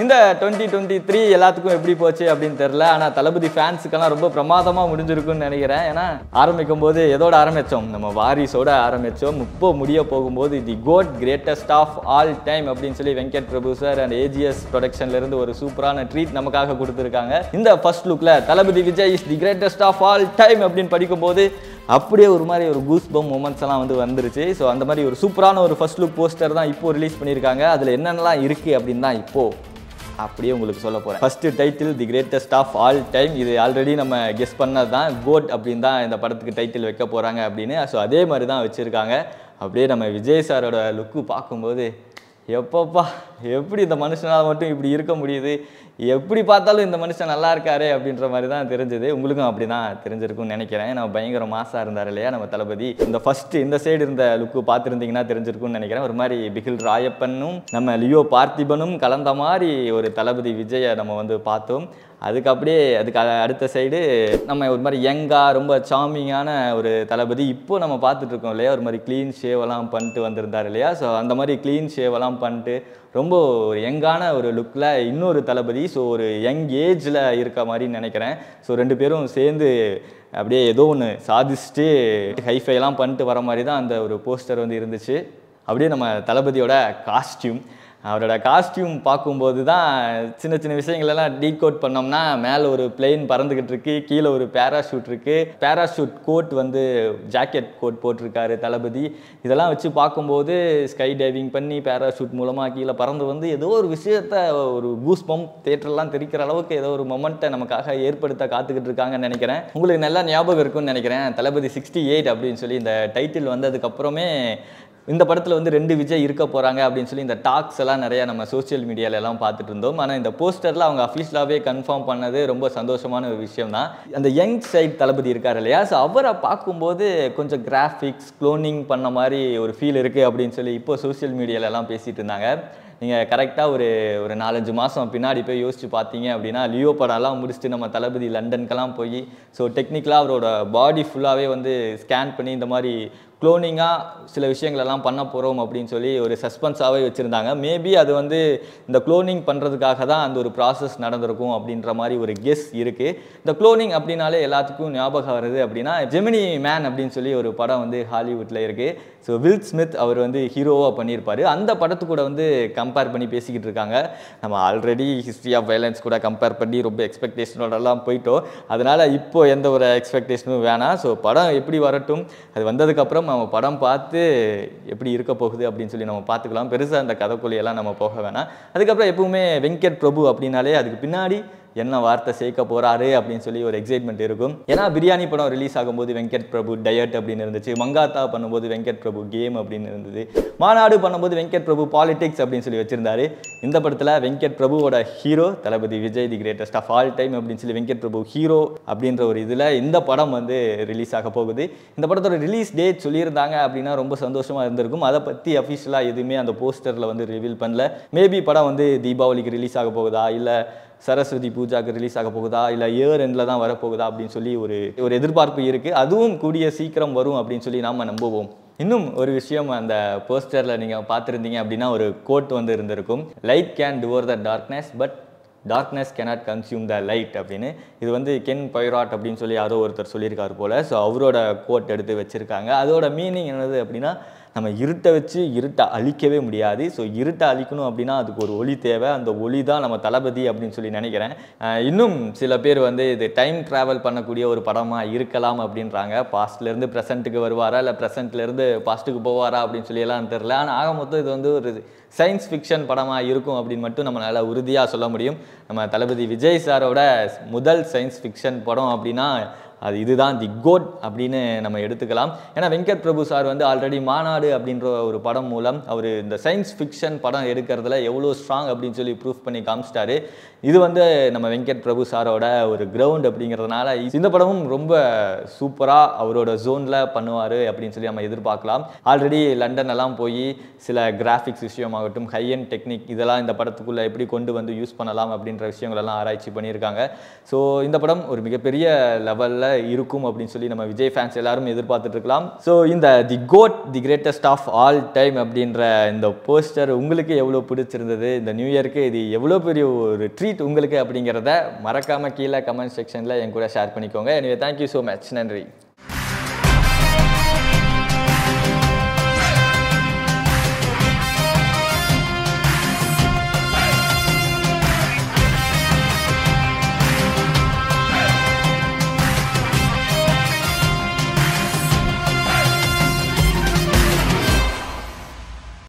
இந்த 2023 எல்லாத்துக்கும் எப்படி போச்சு அப்படின்னு தெரியல. ஆனால் தளபதி ஃபேன்ஸுக்கெல்லாம் ரொம்ப பிரமாதமாக முடிஞ்சிருக்குன்னு நினைக்கிறேன். ஏன்னா ஆரம்பிக்கும் போது எதோட ஆரம்பித்தோம், நம்ம வாரிசோட ஆரம்பித்தோம். இப்போ முடிய போகும்போது the GOAT greatest of all time அப்படின்னு சொல்லி Venkat Prabhu sir and AGS ப்ரொடக்ஷன்லேருந்து ஒரு சூப்பரான ட்ரீட் நமக்காக கொடுத்துருக்காங்க. இந்த ஃபர்ஸ்ட் லுக்கில் Thalapathy Vijay is the greatest of all time அப்படின்னு படிக்கும்போது அப்படியே ஒரு மாதிரி ஒரு கூஸ் பம் மூமெண்ட்ஸ் எல்லாம் வந்துருச்சு. ஸோ அந்த மாதிரி ஒரு சூப்பரான ஒரு ஃபர்ஸ்ட் லுக் போஸ்டர் தான் இப்போ ரிலீஸ் பண்ணியிருக்காங்க. அதில் என்னென்னலாம் இருக்குது அப்படின்னு தான் இப்போது அப்படியே உங்களுக்கு சொல்ல போகிறேன். First title the greatest of all time. இது ஆல்ரெடி நம்ம கெஸ் பண்ணது தான், கோட் அப்படின்னு தான் இந்த படத்துக்கு டைட்டில் வைக்க போகிறாங்க அப்படின்னு. ஸோ அதே மாதிரி தான் வச்சுருக்காங்க. அப்படியே நம்ம விஜய் சாரோட லுக்கு பார்க்கும்போது எப்பப்பா எப்படி இந்த மனுஷனால் மட்டும் இப்படி இருக்க முடியுது, எப்படி பார்த்தாலும் இந்த மனுஷன் நல்லா இருக்காரு அப்படின்ற மாதிரி தான் தெரிஞ்சது. உங்களுக்கும் அப்படி தான் தெரிஞ்சிருக்கும்னு நினைக்கிறேன். நம்ம பயங்கர மாசாக இருந்தார் இல்லையா நம்ம தளபதி. இந்த ஃபர்ஸ்ட் இந்த சைடு இருந்த லுக்கு பார்த்துருந்தீங்கன்னா தெரிஞ்சிருக்கும்னு நினைக்கிறேன். ஒரு மாதிரி பிகில் ராயப்பனும் நம்ம லியோ பார்த்திபனும் கலந்த மாதிரி ஒரு தளபதி விஜயை நம்ம பார்த்தோம். அதுக்கு அடுத்த சைடு நம்ம ஒரு மாதிரி யங்காக ரொம்ப சாமிங்கான ஒரு தளபதி இப்போ நம்ம பார்த்துட்ருக்கோம் இல்லையா. ஒரு மாதிரி க்ளீன் ஷேவெல்லாம் பண்ணிட்டு வந்திருந்தார் இல்லையா. ஸோ அந்த மாதிரி க்ளீன் ஷேவெல்லாம் பண்ணிட்டு ரொம்ப ஒரு யங்கான ஒரு லுக்கில் இன்னொரு தளபதி. ஸோ ஒரு யங் ஏஜில் இருக்க மாதிரின்னு நினைக்கிறேன். ஸோ ரெண்டு பேரும் சேர்ந்து அப்படியே ஏதோ ஒன்று சாதிச்சுட்டு ஹைஃபைலாம் பண்ணிட்டு வர மாதிரி தான் அந்த ஒரு போஸ்டர் இருந்துச்சு. அப்படியே நம்ம தளபதியோட காஸ்டியூம், அவரோட காஸ்டியூம் பார்க்கும்போது தான் சின்ன சின்ன விஷயங்களெல்லாம் டீகோட் பண்ணோம்னா, மேலே ஒரு பிளெயின் பறந்துக்கிட்டு இருக்கு, கீழே ஒரு பேராஷூட் இருக்குது, பேராஷூட் கோட் ஜாக்கெட் கோட் போட்டிருக்காரு தளபதி. இதெல்லாம் வச்சு பார்க்கும்போது ஸ்கை டைவிங் பண்ணி பேராஷூட் மூலமாக கீழே பறந்து ஏதோ ஒரு விஷயத்த ஒரு கூஸ் பம்ப் தேட்டர்லாம் தெரிக்கிற அளவுக்கு ஏதோ ஒரு மொமெண்ட்டை நமக்காக ஏற்படுத்த காத்துக்கிட்டு இருக்காங்கன்னு நினைக்கிறேன். உங்களுக்கு நல்லா ஞாபகம் இருக்குன்னு நினைக்கிறேன். தளபதி 68 அப்படின்னு சொல்லி இந்த டைட்டில் வந்ததுக்கப்புறமே இந்த படத்தில் 2 விஜய் இருக்க போகிறாங்க அப்படின்னு சொல்லி இந்த டாக்ஸ் எல்லாம் நிறையா நம்ம சோஷியல் மீடியாலெல்லாம் பார்த்துட்டு இருந்தோம். ஆனால் இந்த போஸ்டரில் அவங்க அஃபீஷியலாகவே கன்ஃபார்ம் பண்ணது ரொம்ப சந்தோஷமான ஒரு விஷயம் தான். அந்த யங் சைட் தளபதி இருக்கார் இல்லையா. ஸோ அவரை பார்க்கும்போது கொஞ்சம் கிராஃபிக்ஸ் க்ளோனிங் பண்ண மாதிரி ஒரு ஃபீல் இருக்குது அப்படின்னு சொல்லி இப்போ சோஷியல் மீடியாலெல்லாம் பேசிகிட்டு இருந்தாங்க. நீங்கள் கரெக்டாக ஒரு 4-5 மாதம் பின்னாடி போய் யோசிச்சு பார்த்தீங்க அப்படின்னா, லியோ படம்லாம் முடிச்சுட்டு நம்ம தளபதி லண்டனுக்கெல்லாம் போய் ஸோ டெக்னிக்கலாக அவரோட பாடி ஃபுல்லாகவே ஸ்கேன் பண்ணி இந்த மாதிரி க்ளோனிங்காக சில விஷயங்களெல்லாம் பண்ண போகிறோம் அப்படின்னு சொல்லி ஒரு சஸ்பென்ஸாகவே வச்சுருந்தாங்க. மேபி அது இந்த க்ளோனிங் பண்ணுறதுக்காக தான் அந்த ஒரு ப்ராசஸ் நடந்திருக்கும் அப்படின்ற மாதிரி ஒரு கெஸ் இருக்குது. இந்த க்ளோனிங் அப்படின்னாலே எல்லாத்துக்கும் ஞாபகம் வருது அப்படின்னா ஜெமினி மேன் அப்படின்னு சொல்லி ஒரு படம் ஹாலிவுட்டில் இருக்குது. ஸோ வில் ஸ்மித் அவர் ஹீரோவாக பண்ணியிருப்பார். அந்த படத்து கூட கம்பேர் பண்ணி பேசிக்கிட்டு இருக்காங்க. நம்ம ஆல்ரெடி ஹிஸ்ட்ரி ஆஃப் வயலன்ஸ் கூட கம்பேர் பண்ணி ரொம்ப எக்ஸ்பெக்டேஷனோடலாம் போயிட்டோம். அதனால் இப்போது எந்த ஒரு எக்ஸ்பெக்டேஷனும் வேணாம். ஸோ படம் எப்படி வரட்டும், அது வந்ததுக்கப்புறம் நம்ம படம் பார்த்து எப்படி இருக்க போகுது அப்படின்னு சொல்லி நம்ம பார்த்துக்கலாம். பெருசாக அந்த கதைக்குள்ளையெல்லாம் நம்ம போக வேணாம். அதுக்கப்புறம் எப்பவுமே வெங்கட் பிரபு அப்படின்னாலே அதுக்கு பின்னாடி என்ன வார்த்தை சேர்க்க போகிறாரு அப்படின்னு சொல்லி ஒரு எக்ஸைட்மெண்ட் இருக்கும். ஏன்னா பிரியாணி படம் ரிலீஸ் ஆகும்போது வெங்கட் பிரபு டயட் அப்படின்னு இருந்துச்சு, மங்காத்தா பண்ணும்போது வெங்கட் பிரபு கேம் அப்படின்னு இருந்தது, மாநாடு பண்ணும்போது வெங்கட் பிரபு பாலிடிக்ஸ் அப்படின்னு சொல்லி வச்சிருந்தாரு. இந்த படத்தில் வெங்கட் பிரபுவோட hero Thalapathy Vijay the greatest of all time அப்படின்னு சொல்லி வெங்கட் பிரபு ஹீரோ அப்படின்ற ஒரு இதில் இந்த படம் ரிலீஸ் ஆக போகுது. இந்த படத்தோட ரிலீஸ் டேட் சொல்லியிருந்தாங்க அப்படின்னா ரொம்ப சந்தோஷமாக இருந்திருக்கும். அதை பற்றி அஃபிஷியலாக எதுவுமே அந்த போஸ்டரில் ரிவீல் பண்ணல. மேபி படம் தீபாவளிக்கு ரிலீஸ் ஆக போகுதா, இல்லை சரஸ்வதி பூஜாக்கு ரிலீஸ் ஆக போகுதா, இல்லை இயர் எண்டில் தான் வரப்போகுதா அப்படின்னு சொல்லி ஒரு எதிர்பார்ப்பு இருக்குது. அதுவும் கூடிய சீக்கிரம் வரும் அப்படின்னு சொல்லி நாம் நம்புவோம். இன்னும் ஒரு விஷயம், அந்த போஸ்டரில் நீங்கள் பார்த்துருந்தீங்க அப்படின்னா ஒரு கோட் இருந்திருக்கும், light can devour the darkness but darkness cannot consume the light அப்படின்னு. இது கென் பைராட் அப்படின்னு சொல்லி யாரோ ஒருத்தர் சொல்லியிருக்காரு போல். ஸோ அவரோட கோட் எடுத்து வச்சுருக்காங்க. அதோட மீனிங் என்னது அப்படின்னா, நம்ம இருட்டை வச்சு இருட்டை அழிக்கவே முடியாது. ஸோ இருட்டை அழிக்கணும் அப்படின்னா அதுக்கு ஒரு ஒளி தேவை. அந்த ஒளி தான் நம்ம தளபதி அப்படின்னு சொல்லி நினைக்கிறேன். இன்னும் சில பேர் இது டைம் ட்ராவல் பண்ணக்கூடிய ஒரு படமாக இருக்கலாம் அப்படின்றாங்க. பாஸ்ட்லேருந்து ப்ரெசென்ட்டுக்கு வருவாரா, இல்லை ப்ரெசென்ட்லேருந்து பாஸ்ட்டுக்கு போவாரா அப்படின்னு சொல்லி எல்லாம் தெரில. ஆனால் ஆக மொத்தம் இது ஒரு சயின்ஸ் ஃபிக்ஷன் படமாக இருக்கும் அப்படின்னு மட்டும் நம்மளால் உறுதியாக சொல்ல முடியும். நம்ம தளபதி விஜய் சாரோட முதல் சயின்ஸ் ஃபிக்ஷன் படம் அப்படின்னா இதுதான் தி கோட் அப்படின்னு நம்ம எடுத்துக்கலாம். ஏன்னா வெங்கட் பிரபு சார் ஆல்ரெடி மாநாடு அப்படின்ற ஒரு படம் மூலம் அவர் இந்த சயின்ஸ் ஃபிக்ஷன் படம் எடுக்கிறதுல எவ்வளோ ஸ்ட்ராங் அப்படின்னு சொல்லி ப்ரூஃப் பண்ணி காமிச்சிட்டாரு. இது நம்ம வெங்கட் பிரபு சாரோட ஒரு கிரவுண்ட் அப்படிங்கிறதுனால இந்த படமும் ரொம்ப சூப்பராக அவரோட ஜோனில் பண்ணுவார் அப்படின்னு சொல்லி நம்ம எதிர்பார்க்கலாம். ஆல்ரெடி லண்டன் எல்லாம் போய் சில கிராஃபிக்ஸ் விஷயமாகட்டும், ஹை அண்ட் டெக்னிக் இதெல்லாம் இந்த படத்துக்குள்ளே எப்படி கொண்டு யூஸ் பண்ணலாம் அப்படின்ற விஷயங்களெல்லாம் ஆராய்ச்சி பண்ணியிருக்காங்க. ஸோ இந்த படம் ஒரு மிகப்பெரிய லெவலில் இருக்கும் அப்படின்னு சொல்லி நம்ம விஜய் ஃபேன்ஸ் எல்லாரும் எதிர்பார்த்துட்டு இருக்கலாம். ஸோ இந்த the GOAT the greatest of all time அப்படின்ற இந்த போஸ்டர் உங்களுக்கு எவ்வளோ பிடிச்சிருந்தது, இந்த நியூ இயருக்கு இது எவ்வளோ பெரிய ஒரு ட்ரீட் உங்களுக்கு அப்படிங்கிறத மறக்காம கீழே கமெண்ட் செக்ஷனில் என் கூட ஷேர் பண்ணிக்கோங்க. எனவே தேங்க்யூ ஸோ மச். நன்றி.